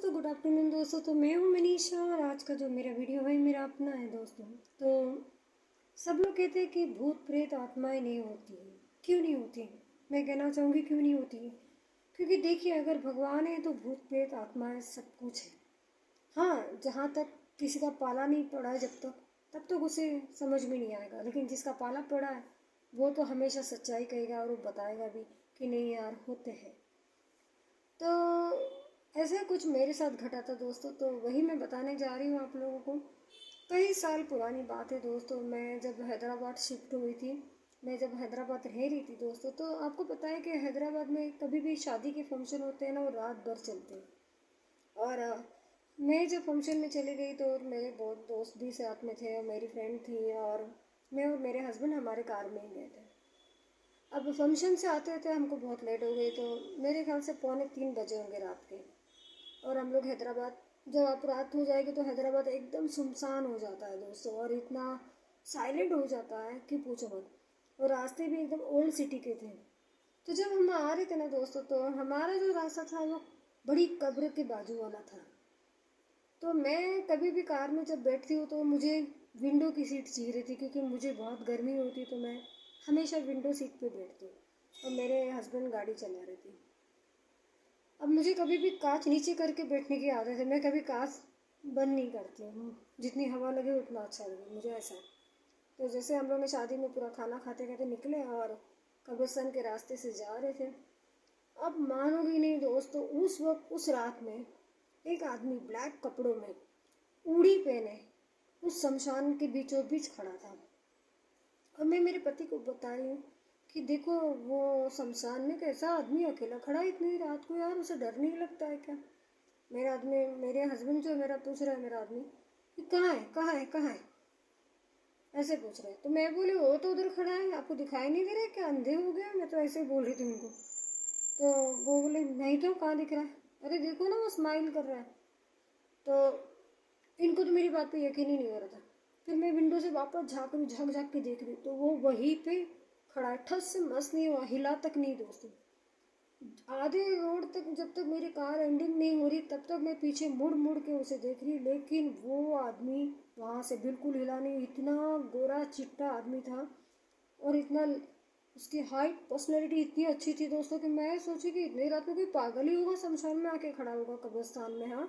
दोस्तों, good afternoon दोस्तों। तो मैं हूँ मनीषा और आज का जो मेरा वीडियो है मेरा अपना है दोस्तों। तो सब लोग कहते हैं कि भूत प्रेत आत्माएं नहीं होती हैं। क्यों नहीं होती हैं? मैं कहना चाहूँगी क्यों नहीं होती है। क्योंकि देखिए, अगर भगवान है तो भूत प्रेत आत्माएं सब कुछ है। हाँ, जहाँ तक किसी का पाला नहीं पड़ा है जब तक तब तक उसे समझ में नहीं आएगा, लेकिन जिसका पाला पड़ा है वो तो हमेशा सच्चाई कहेगा और वो बताएगा भी कि नहीं यार, होते हैं। तो ऐसा कुछ मेरे साथ घटा था दोस्तों, तो वही मैं बताने जा रही हूँ आप लोगों को। कई साल पुरानी बात है दोस्तों। मैं जब हैदराबाद शिफ्ट हुई थी, मैं जब हैदराबाद रह रही थी दोस्तों, तो आपको पता है कि हैदराबाद में कभी भी शादी के फंक्शन होते हैं ना, वो रात भर चलते हैं। और मैं जब फंक्शन में चली गई तो मेरे बहुत दोस्त भी साथ में थे और मेरी फ्रेंड थी, और मैं और मेरे हस्बैंड हमारे कार में ही गए थे। अब फंक्शन से आते आते हमको बहुत लेट हो गई, तो मेरे ख्याल से 2:45 बजे होंगे रात के। और हम लोग हैदराबाद, जब आप रात हो जाएगी तो हैदराबाद एकदम सुनसान हो जाता है दोस्तों, और इतना साइलेंट हो जाता है कि पूछो मत। और रास्ते भी एकदम ओल्ड सिटी के थे। तो जब हम आ रहे थे ना दोस्तों, तो हमारा जो रास्ता था वो बड़ी कब्र के बाजू वाला था। तो मैं कभी भी कार में जब बैठती हूँ तो मुझे विंडो की सीट चाहिए रहती, क्योंकि मुझे बहुत गर्मी होती, तो मैं हमेशा विंडो सीट पे बैठती हूँ और मेरे हस्बैंड गाड़ी चला रहे थे। अब मुझे कभी भी कांच नीचे करके बैठने की आदत है, मैं कभी कांच बंद नहीं करती हूँ। जितनी हवा लगे उतना अच्छा लगे, मुझे ऐसा है। तो जैसे हम लोग ने शादी में पूरा खाना खाते खाते निकले और कब्रिस्तान के रास्ते से जा रहे थे। अब मानोगे नहीं दोस्तों, उस वक्त उस रात में एक आदमी ब्लैक कपड़ों में ऊड़ी पहने उस शमशान के बीचों बीच खड़ा था। और मैं मेरे पति को बता रही हूँ कि देखो, वो शमशान में कैसा आदमी अकेला खड़ा है इतनी रात को, यार उसे डर नहीं लगता है क्या? मेरा आदमी, मेरे हस्बैंड जो मेरा पूछ रहा है, मेरा आदमी कि कहाँ है, कहाँ है, कहाँ है, ऐसे पूछ रहे हैं। तो मैं बोली वो तो उधर खड़ा है, आपको दिखाई नहीं दे रहा है क्या, अंधे हो गए? मैं तो ऐसे ही बोल रही थी उनको। तो वो बोले नहीं तो कहाँ दिख रहा है, अरे देखो ना वो स्माइल कर रहा है। तो इनको तो मेरी बात पे यकीन ही नहीं हो रहा था। फिर मैं विंडो से वापस झाँक झाँक के देख रही, तो वो वहीं पे खड़ा है, ठस से मस नहीं हुआ, हिला तक नहीं दोस्तों। आधे रोड तक जब तक मेरी कार एंडिंग नहीं हो रही तब तक मैं पीछे मुड़ मुड़ के उसे देख रही, लेकिन वो आदमी वहाँ से बिल्कुल हिला नहीं। इतना गोरा चिट्टा आदमी था, और इतना उसकी हाइट, पर्सनैलिटी इतनी अच्छी थी दोस्तों कि मैं सोची कि इतनी रात में कोई पागल ही होगा शमशान में आके खड़ा होगा कब्रिस्तान में। हाँ,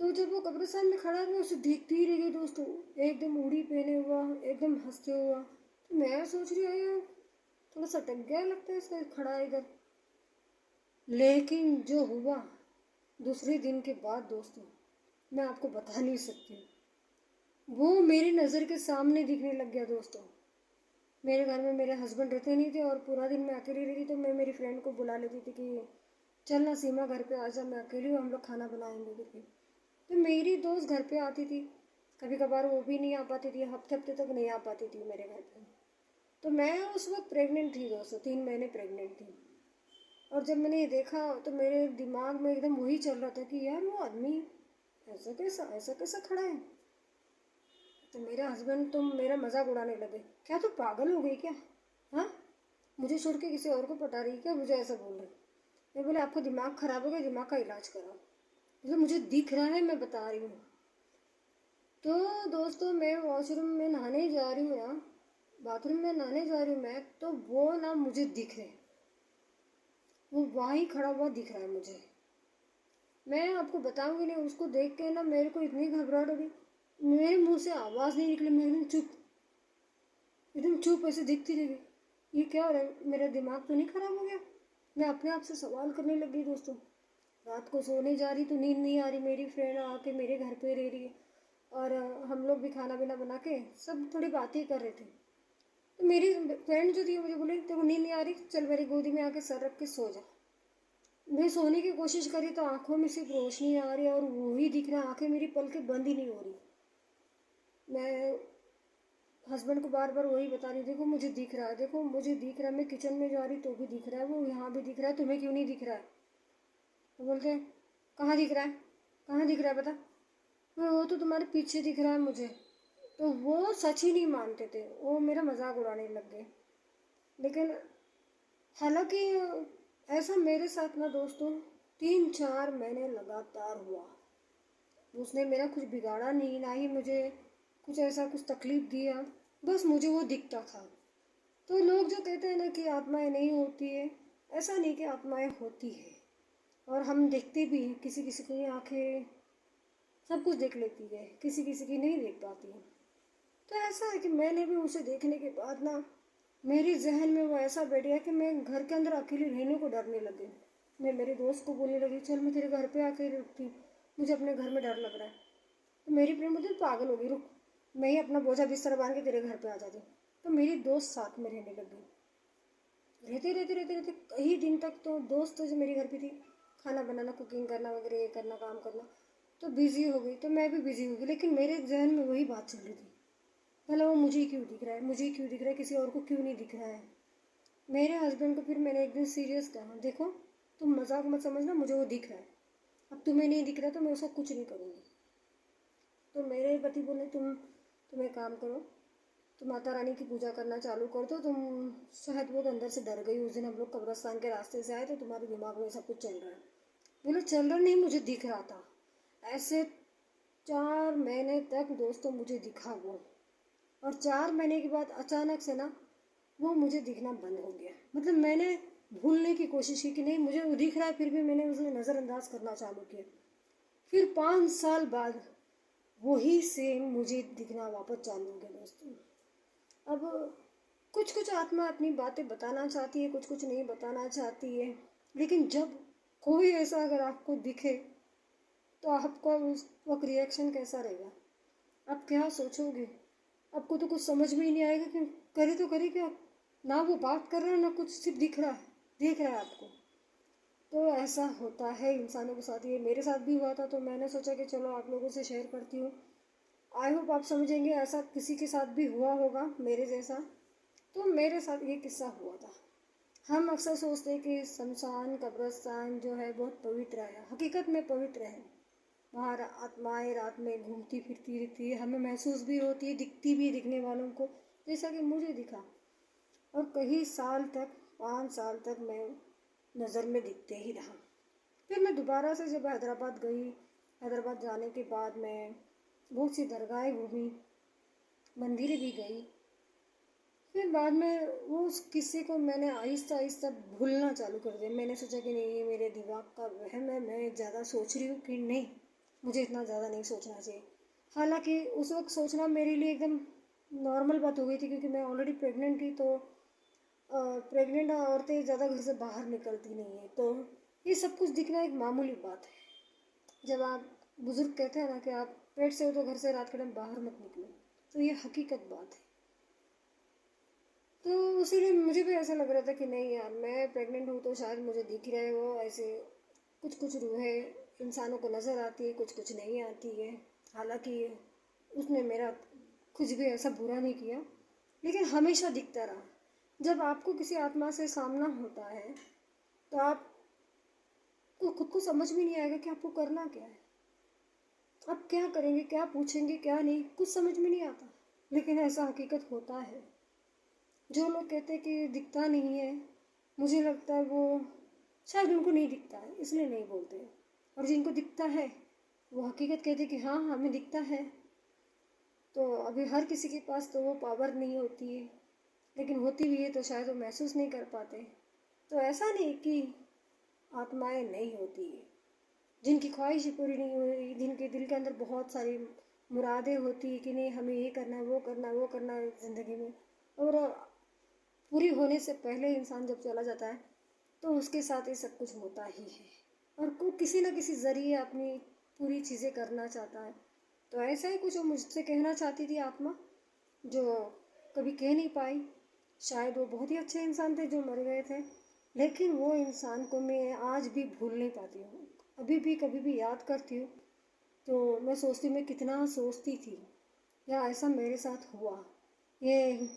तो जब वो कब्रिस्तान में खड़ा था उसे देखती ही रह गई दोस्तों, एकदम उड़ी पहने हुआ, एकदम हंसते हुआ। तो मैं सोच रही हूँ यार, थोड़ा सटक गया लगता है इसका, खड़ा है इधर। लेकिन जो हुआ दूसरे दिन के बाद दोस्तों, मैं आपको बता नहीं सकती। वो मेरी नज़र के सामने दिखने लग गया दोस्तों। मेरे घर में मेरे हस्बैंड रहते नहीं थे और पूरा दिन मैं अकेली रहती, तो मैं मेरी फ्रेंड को बुला लेती थी कि चल ना सीमा घर पे आ जा, मैं अकेली हूँ, हम लोग खाना बनाएंगे करके। तो मेरी दोस्त घर पे आती थी, कभी कभार वो भी नहीं आ पाती थी, हफ्ते हफ्ते तक नहीं आ पाती थी मेरे घर पे। तो मैं उस वक्त प्रेग्नेंट थी दोस्तों, 3 महीने प्रेग्नेंट थी। और जब मैंने ये देखा तो मेरे दिमाग में एकदम वही चल रहा था कि यार वो आदमी ऐसा कैसा खड़ा है। तो मेरे हस्बैंड तो मेरा मजाक उड़ाने लगे, क्या तू पागल हो गई क्या? हाँ, मुझे छोड़ के किसी और को पटा रही क्या? मुझे ऐसा बोल रहे। मैं बोले आपको दिमाग खराब हो गया, दिमाग का इलाज कराओ। मतलब मुझे दिख रहा है, मैं बता रही हूँ। तो दोस्तों, मैं वॉशरूम में नहाने जा रही हूँ ना, बाथरूम में नहाने जा रही हूँ मैं, तो वो ना मुझे दिख रहे, वो वहीं खड़ा हुआ दिख रहा है मुझे। मैं आपको बताऊंगी नहीं, उसको देख के ना मेरे को इतनी घबराहट हो गई, मेरे मुंह से आवाज़ नहीं निकली, मैं एकदम चुप ऐसे देखती रह गई। ये क्या हो रहा है, मेरा दिमाग तो नहीं खराब हो गया? मैं अपने आप से सवाल करने लग गई दोस्तों। रात को सोने जा रही तो नींद नहीं आ रही, मेरी फ्रेंड आके मेरे घर पे रह रही है, और हम लोग भी खाना पीना बना के सब थोड़ी बातें कर रहे थे। तो मेरी फ्रेंड जो थी मुझे बोली तेरे को नींद नहीं आ रही, चल मेरी गोदी में आके सर रख के सो जा। मैं सोने की कोशिश करी तो आंखों में सिर्फ रोशनी आ रही है और वो ही दिख रहा है, आंखें मेरी पलकें बंद ही नहीं हो रही। मैं हस्बैंड को बार बार वही बता रही, देखो मुझे दिख रहा है, देखो मुझे दिख रहा है, मैं किचन में जा रही तो भी दिख रहा है, वो यहाँ भी दिख रहा है, तुम्हें क्यों नहीं दिख रहा है? तो बोलते हैं कहाँ दिख रहा है, कहाँ दिख रहा है बता? मैं वो तो तुम्हारे पीछे दिख रहा है मुझे। तो वो सच ही नहीं मानते थे, वो मेरा मजाक उड़ाने लग गए। लेकिन हालांकि ऐसा मेरे साथ ना दोस्तों 3-4 महीने लगातार हुआ। उसने मेरा कुछ बिगाड़ा नहीं, ना ही मुझे कुछ ऐसा कुछ तकलीफ दिया, बस मुझे वो दिखता था। तो लोग जो कहते हैं ना कि आत्माएं नहीं होती है, ऐसा नहीं कि आत्माएं होती है, और हम देखते भी हैं। किसी किसी की आंखें सब कुछ देख लेती है, किसी किसी की नहीं देख पाती है। तो ऐसा है कि मैंने भी उसे देखने के बाद ना, मेरे जहन में वो ऐसा बैठ गया कि मैं घर के अंदर अकेली रहने को डरने लगी। मैं मेरे दोस्त को बोलने लगी, चल मैं तेरे घर पे आके रुकती हूँ, मुझे अपने घर में डर लग रहा है। तो मेरी फ्रेंड मुझे पागल हो गई, रुक मैं ही अपना बोझा बिस्तर बांध के तेरे घर पे आ जाती हूँ। तो मेरी दोस्त साथ में रहने लग गई। रहते रहते रहते रहते कई दिन तक तो दोस्त जो मेरे घर पे थी, खाना बनाना, कुकिंग करना वगैरह, ये करना, काम करना, तो बिज़ी हो गई। तो मैं भी बिज़ी हो गई, लेकिन मेरे जहन में वही बात चल रही थी, भला वो मुझे क्यों दिख रहा है, मुझे क्यों दिख रहा है, किसी और को क्यों नहीं दिख रहा है। मेरे हस्बैंड को फिर मैंने एक दिन सीरियस कहा, देखो तुम मजाक मत समझना, मुझे वो दिख रहा है, अब तुम्हें नहीं दिख रहा तो मैं उसका कुछ नहीं करूँगी। तो मेरे पति बोले, तुम एक काम करो, तुम माता रानी की पूजा करना चालू कर दो। तुम शायद बहुत अंदर से डर गई, उस दिन हम लोग कब्रस्तान के रास्ते से आए तो तुम्हारे दिमाग में सब कुछ चल रहा है। बोले चल रहा नहीं, मुझे दिख रहा था। ऐसे 4 महीने तक दोस्तों मुझे दिखा वो, और 4 महीने के बाद अचानक से ना वो मुझे दिखना बंद हो गया। मतलब मैंने भूलने की कोशिश की कि नहीं मुझे वो दिख रहा है, फिर भी मैंने उसे नज़रअंदाज करना चालू किया। फिर 5 साल बाद वही सेम मुझे दिखना वापस चालू हो गया दोस्तों। अब कुछ कुछ आत्मा अपनी बातें बताना चाहती है, कुछ कुछ नहीं बताना चाहती है, लेकिन जब कोई ऐसा अगर आपको दिखे तो आपका उस वक्त रिएक्शन कैसा रहेगा, आप क्या सोचोगे? आपको तो कुछ समझ में ही नहीं आएगा कि करे तो करे क्या, ना वो बात कर रहा है ना कुछ, सिर्फ दिख रहा है, देख रहा है आपको। तो ऐसा होता है इंसानों के साथ, ये मेरे साथ भी हुआ था। तो मैंने सोचा कि चलो आप लोगों से शेयर करती हूँ, आई होप आप समझेंगे, ऐसा किसी के साथ भी हुआ होगा मेरे जैसा। तो मेरे साथ ये किस्सा हुआ था। हम अक्सर सोचते हैं कि शमशान कब्रिस्तान जो है बहुत पवित्र है, हकीकत में पवित्र है। वहाँ आत्माएं रात में घूमती फिरती रहती है, हमें महसूस भी होती है, दिखती भी, दिखने वालों को, जैसा कि मुझे दिखा। और कई साल तक, 5 साल तक मैं नज़र में दिखते ही रहा। फिर मैं दोबारा से जब हैदराबाद गई, हैदराबाद जाने के बाद मैं बहुत सी दरगाहें घूमी, मंदिर भी गई। फिर बाद में वो उस किस्से को मैंने आहिस्ता आहिस्ता भूलना चालू कर दिया। मैंने सोचा कि नहीं, ये मेरे दिमाग का वहम है, मैं ज़्यादा सोच रही हूँ कि नहीं, मुझे इतना ज़्यादा नहीं सोचना चाहिए। हालांकि उस वक्त सोचना मेरे लिए एकदम नॉर्मल बात हो गई थी, क्योंकि मैं ऑलरेडी प्रेग्नेंट थी। तो प्रेग्नेंट औरतें ज़्यादा घर से बाहर निकलती नहीं है, तो ये सब कुछ दिखना एक मामूली बात है। जब आप बुज़ुर्ग कहते हैं ना कि आप पेट से हो तो घर से रात के टाइम बाहर मत निकलो, तो ये हकीकत बात है। तो इसीलिए मुझे भी ऐसा लग रहा था कि नहीं यार, मैं प्रेग्नेंट हूँ तो शायद मुझे दिख रहे वो ऐसे कुछ कुछ रूहें इंसानों को नज़र आती है, कुछ कुछ नहीं आती है। हालांकि उसने मेरा कुछ भी ऐसा बुरा नहीं किया, लेकिन हमेशा दिखता रहा। जब आपको किसी आत्मा से सामना होता है तो आपको खुद को समझ में नहीं आएगा कि आपको करना क्या है, आप क्या करेंगे, क्या पूछेंगे, क्या नहीं, कुछ समझ में नहीं आता। लेकिन ऐसा हकीकत होता है। जो लोग कहते हैं कि दिखता नहीं है, मुझे लगता है वो शायद उनको नहीं दिखता है इसलिए नहीं बोलते, और जिनको दिखता है वो हकीकत कहते हैं कि हाँ हमें दिखता है। तो अभी हर किसी के पास तो वो पावर नहीं होती है, लेकिन होती भी है तो शायद वो महसूस नहीं कर पाते। तो ऐसा नहीं कि आत्माएं नहीं होती है, जिनकी ख्वाहिशें पूरी नहीं हुई, जिनके दिल के अंदर बहुत सारी मुरादें होती है कि नहीं हमें ये करना है, वो करना है, वो करना है ज़िंदगी में, और पूरी होने से पहले इंसान जब चला जाता है तो उसके साथ ये सब कुछ होता ही है, और को किसी न किसी ज़रिए अपनी पूरी चीज़ें करना चाहता है। तो ऐसा ही कुछ वो मुझसे कहना चाहती थी आत्मा, जो कभी कह नहीं पाई। शायद वो बहुत ही अच्छे इंसान थे जो मर गए थे, लेकिन वो इंसान को मैं आज भी भूल नहीं पाती हूँ। अभी भी कभी भी याद करती हूँ तो मैं सोचती हूँ मैं कितना सोचती थी, या ऐसा मेरे साथ हुआ। ये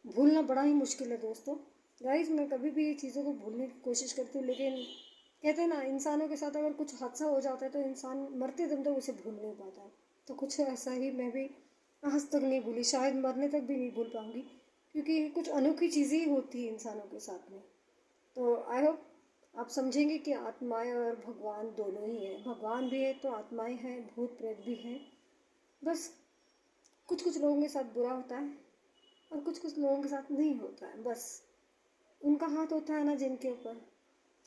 भूलना बड़ा ही मुश्किल है दोस्तों। गाइस मैं कभी भी चीज़ों को भूलने की कोशिश करती हूँ, लेकिन कहते हैं ना इंसानों के साथ अगर कुछ हादसा हो जाता है तो इंसान मरते दम तक उसे भूल नहीं पाता है। तो कुछ ऐसा ही मैं भी आज तक नहीं भूली, शायद मरने तक भी नहीं भूल पाऊँगी, क्योंकि कुछ अनोखी चीज़ें ही होती है इंसानों के साथ में। तो आई होप आप समझेंगे कि आत्माएं और भगवान दोनों ही हैं। भगवान भी है तो आत्माएं हैं, भूत प्रेत भी हैं। बस कुछ कुछ लोगों के साथ बुरा होता है और कुछ कुछ लोगों के साथ नहीं होता है। बस उनका हाथ होता है ना जिनके ऊपर,